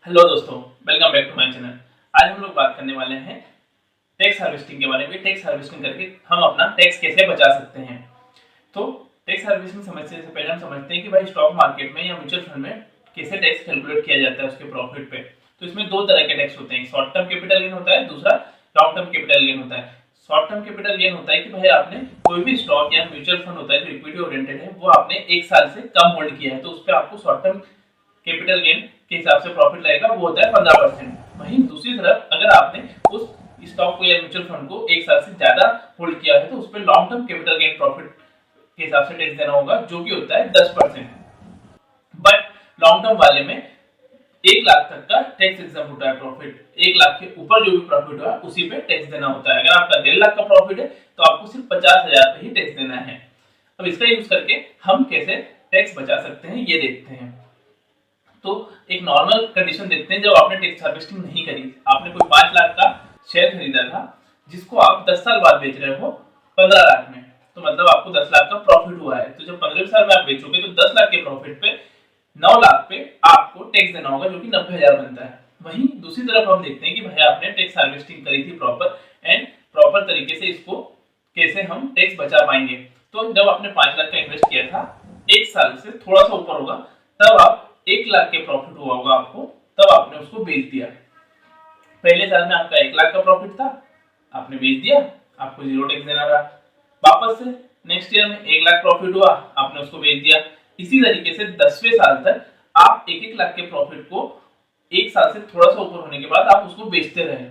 Hello दोस्तों, welcome back to my channel. आज हम लोग बात करने वाले हैं टैक्स हार्वेस्टिंग के बारे में। टैक्स हार्वेस्टिंग करके हम अपना टैक्स कैसे बचा सकते हैं। तो टैक्स हार्वेस्टिंग समझने से पहले हम समझते हैं कि भाई स्टॉक मार्केट में या म्यूचुअल फंड में कैसे टैक्स कैलकुलेट किया जाता है उसके प्रॉफिट पे। तो इसमें दो तरह के टैक्स होते हैं, शॉर्ट टर्म कैपिटल गेन होता है, दूसरा लॉन्ग टर्म कैपिटल गेन होता है। शॉर्ट टर्म कैपिटल गेन होता है कि भाई आपने कोई भी स्टॉक या म्यूचुअल फंड होता है जो इक्विटी ओरिएंटेड है, वो आपने एक साल से कम होल्ड किया है, तो उस पर आपको शॉर्ट टर्म कैपिटल गेन के हिसाब से प्रॉफिट लगेगा, वो होता है 15%। वहीं दूसरी तरफ अगर आपने उस स्टॉक को या म्यूचुअल फंड को एक साल से ज्यादा होल्ड किया है, तो उस पर long term capital gain profit के हिसाब से टैक्स देना होगा, जो कि होता है 10%। बट लॉन्ग टर्म वाले में 1 लाख तक का टैक्स एग्जाम होता है प्रॉफिट। 1 लाख के ऊपर जो भी प्रॉफिट हुआ उसी पे टैक्स देना होता है। अगर आपका 1.5 लाख का प्रॉफिट है तो आपको सिर्फ 50,000 पे ही टैक्स देना है। अब इसका यूज करके हम कैसे टैक्स बचा सकते हैं ये देखते हैं। तो एक नॉर्मल कंडीशन देखते हैं, जब आपने टैक्स हार्वेस्टिंग नहीं करी, आपने कोई 5 लाख का शेयर खरीदा था जिसको आप 10 साल बाद बेच रहे हो 15 लाख में, तो मतलब आपको 10 लाख का प्रॉफिट हुआ है। तो जब 15 साल में आप बेचोगे तो 10 लाख के प्रॉफिट पे 9 लाख पे आपको टैक्स देना होगा, जो कि 90,000 बनता है। वहीं दूसरी तरफ हम देखते हैं कि भाई आपने टैक्स हार्वेस्टिंग करी थी प्रॉपर एंड प्रॉपर तरीके से इसको कैसे हम टैक्स बचा पाएंगे। तो जब आपने 5 लाख का इन्वेस्ट किया था, एक साल से थोड़ा सा ऊपर होगा, तब आप 1 लाख के प्रॉफिट हुआ होगा आपको, तब आपने उसको बेच दिया। पहले साल में आपका 1 लाख का प्रॉफिट था, आपने बेच दिया, आपको जीरो टैक्स देना रहा। वापस से नेक्स्ट ईयर में 1 लाख प्रॉफिट हुआ, आपने उसको बेच दिया। इसी तरीके से 10वें साल तक आप 1-1 लाख के प्रॉफिट को एक साल से थोड़ा सा ऊपर होने के बाद आप उसको बेचते रहे,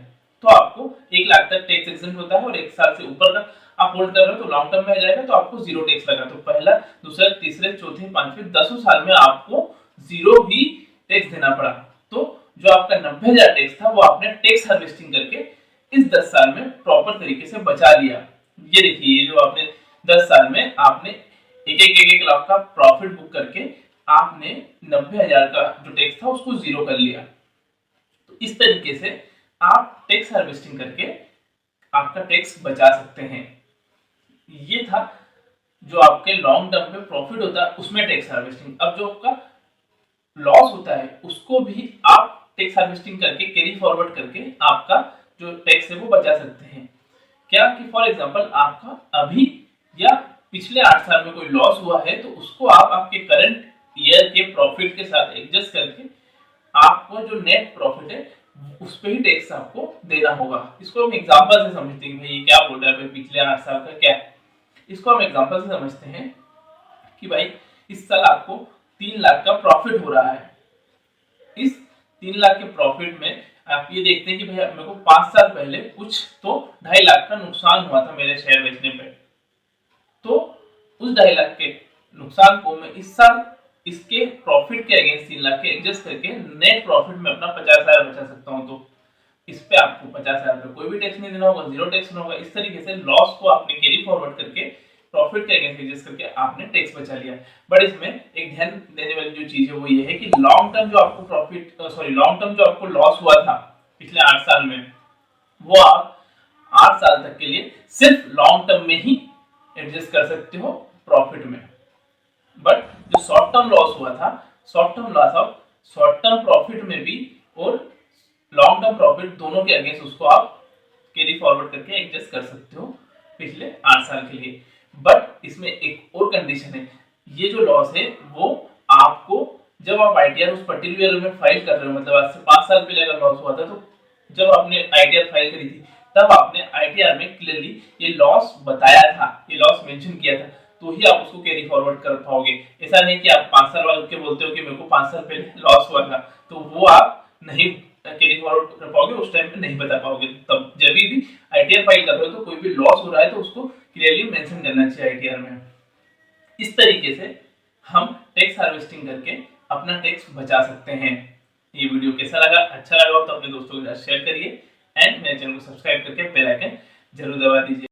तो आपको 1 लाख तक टैक्स एग्जेम्प्ट होता है। और एक साल से ऊपर का आप होल्ड कर रहे हो तो लॉन्ग टर्म में आ जाएगा, तो आपको जीरो टैक्स लगा। तो पहला, दूसरा, तीसरे, चौथे, पांचवें, 10 साल में आपको जीरो ही टैक्स देना पड़ा। तो जो आपका 90,000 टैक्स था वो आपने टैक्स हार्वेस्टिंग करके इस 10 साल में प्रॉपर तरीके से बचा लिया। ये देखिए, ये जो आपने 10 साल में आपने एक लाख का प्रॉफिट बुक करके आपने 90,000 का जो टैक्स था उसको जीरो कर लिया। तो इस तरीके से आप टैक्स हार्वेस्टिंग करके आपका टैक्स बचा सकते हैं। ये था जो आपके लॉन्ग टर्म पे प्रॉफिट होता है उसमें टैक्स हार्वेस्टिंग। अब जो आपका लॉस होता है उसको भी आप टैक्स हार्वेस्टिंग करके कैरी फॉरवर्ड करके आपका जो टैक्स है वो बचा सकते हैं। क्या कि फॉर एग्जांपल आपका अभी या पिछले 8 साल में कोई लॉस हुआ है, तो उसको आप आपके करंट ईयर के प्रॉफिट के साथ एडजस्ट करके आपको जो नेट प्रॉफिट है उस पे ही टैक्स आपको देना होगा। इसको हम एग्जांपल से समझते हैं। भाई क्या बोल रहा है, भाई पिछले 8 साल का क्या है, इसको हम एग्जांपल से समझते हैं कि भाई इस साल आपको 3 लाख का प्रॉफिट हो रहा है। इस 3 लाख के प्रॉफिट में आप ये देखते हैं कि भाई मेरे को 5 साल पहले कुछ तो 2.5 लाख का नुकसान हुआ था मेरे शेयर बेचने पे, तो उस 2.5 लाख के नुकसान को मैं इस साल इसके प्रॉफिट के अगेंस्ट 3 लाख के एडजस्ट करके नेट प्रॉफिट में अपना 50,000 बचा सकता हूँ। तो इस पे आपको 50,000 पे कोई भी टैक्स नहीं देना होगा, जीरो टैक्स देना होगा। इस तरीके से लॉस को आपने कैरी फॉरवर्ड करके प्रॉफिट के अगेंस्ट एडजस्ट करके आपने टैक्स बचा लिया। बट इसमें एक ध्यान देने वाली जो चीज है वो ये है कि लॉन्ग टर्म जो आपको लॉन्ग टर्म जो आपको लॉस हुआ था पिछले 8 साल में, वो आप 8 साल तक के लिए सिर्फ लॉन्ग टर्म में ही एडजस्ट कर सकते हो प्रॉफिट में। बट जो शॉर्ट टर्म लॉस हुआ था, short term loss of short term profit में भी और लॉन्ग टर्म प्रॉफिट दोनों के अगेंस्ट उसको आप कैरी फॉरवर्ड करके एडजस्ट कर सकते हो पिछले 8 साल के लिए। बट इसमें एक और कंडीशन है, ये जो लॉस है वो आपको जब आप आईटीआर उस पर्टिकुलर में फाइल कर रहे हो, मतलब आज से 5 साल पहले अगर लॉस हुआ था, तो जब आपने आईटीआर फाइल करी थी तब आपने आईटीआर में क्लियरली ये लॉस बताया था, ये लॉस मेंशन किया था, तो ही आप उसको कैरी फॉरवर्ड कर पाओगे। ऐसा नहीं कि आप 5 साल बाद उठ के बोलते हो कि मेरे को 5 साल पहले लॉस हुआ था, तो वो आप नहीं कैरी फॉरवर्ड कर पाओगे, उस टाइम पे नहीं बता पाओगे। तब जब भी आईटीआर फाइल कर रहे हो तो कोई भी लॉस हो रहा है तो उसको क्लियरली मेंशन करना चाहिए आईटीआर में। इस तरीके से हम टैक्स हार्वेस्टिंग करके अपना टैक्स बचा सकते हैं। ये वीडियो कैसा लगा, अच्छा लगा तो अपने दोस्तों के साथ शेयर करिए एंड मेरे चैनल को सब्सक्राइब करके बेल आइकन जरूर दबा दीजिए।